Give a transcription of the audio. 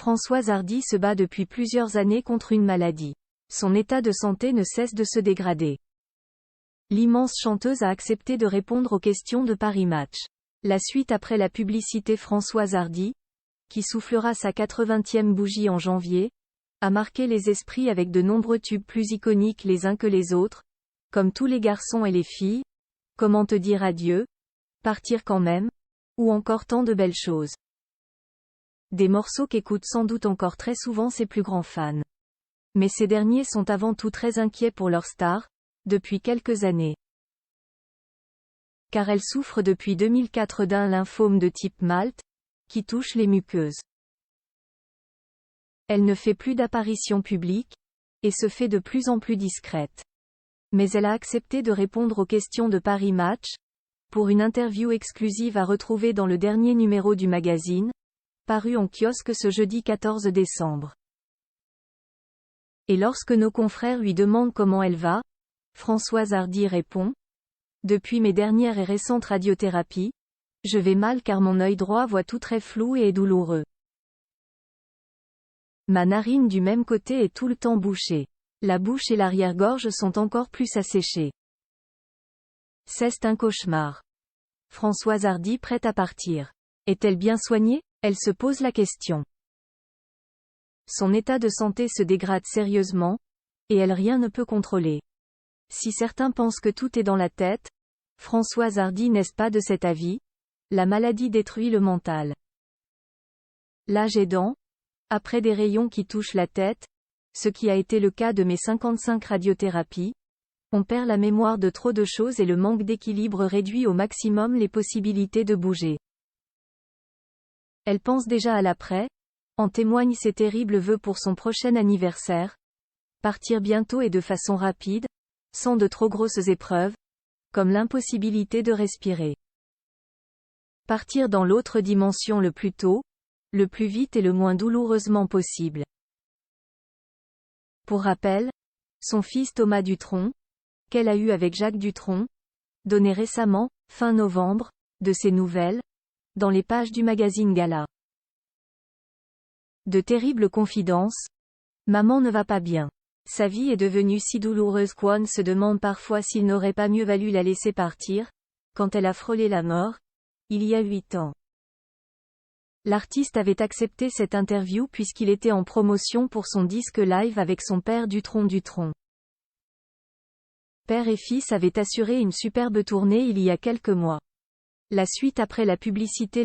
Françoise Hardy se bat depuis plusieurs années contre une maladie. Son état de santé ne cesse de se dégrader. L'immense chanteuse a accepté de répondre aux questions de Paris Match. La suite après la publicité. Françoise Hardy, qui soufflera sa 80e bougie en janvier, a marqué les esprits avec de nombreux tubes plus iconiques les uns que les autres, comme Tous les garçons et les filles, Comment te dire adieu, Partir quand même, ou encore tant de belles choses. Des morceaux qu'écoutent sans doute encore très souvent ses plus grands fans. Mais ces derniers sont avant tout très inquiets pour leur star, depuis quelques années. Car elle souffre depuis 2004 d'un lymphome de type MALT, qui touche les muqueuses. Elle ne fait plus d'apparitions publiques, et se fait de plus en plus discrète. Mais elle a accepté de répondre aux questions de Paris Match, pour une interview exclusive à retrouver dans le dernier numéro du magazine, paru en kiosque ce jeudi 14 décembre. Et lorsque nos confrères lui demandent comment elle va, Françoise Hardy répond : depuis mes dernières et récentes radiothérapies, je vais mal car mon œil droit voit tout très flou et est douloureux. Ma narine du même côté est tout le temps bouchée. La bouche et l'arrière-gorge sont encore plus asséchées. C'est un cauchemar. Françoise Hardy prête à partir. Est-elle bien soignée ? Elle se pose la question. Son état de santé se dégrade sérieusement, et elle rien ne peut contrôler. Si certains pensent que tout est dans la tête, Françoise Hardy n'est pas de cet avis, la maladie détruit le mental. L'âge aidant, après des rayons qui touchent la tête, ce qui a été le cas de mes 55 radiothérapies, on perd la mémoire de trop de choses et le manque d'équilibre réduit au maximum les possibilités de bouger. Elle pense déjà à l'après, en témoignent ses terribles vœux pour son prochain anniversaire. Partir bientôt et de façon rapide, sans de trop grosses épreuves, comme l'impossibilité de respirer. Partir dans l'autre dimension le plus tôt, le plus vite et le moins douloureusement possible. Pour rappel, son fils Thomas Dutronc, qu'elle a eu avec Jacques Dutronc, donnait récemment, fin novembre, de ses nouvelles, dans les pages du magazine Gala. De terribles confidences. Maman ne va pas bien. Sa vie est devenue si douloureuse qu'on se demande parfois s'il n'aurait pas mieux valu la laisser partir, quand elle a frôlé la mort, il y a 8 ans. L'artiste avait accepté cette interview puisqu'il était en promotion pour son disque live avec son père Dutronc. Père et fils avaient assuré une superbe tournée il y a quelques mois. La suite après la publicité.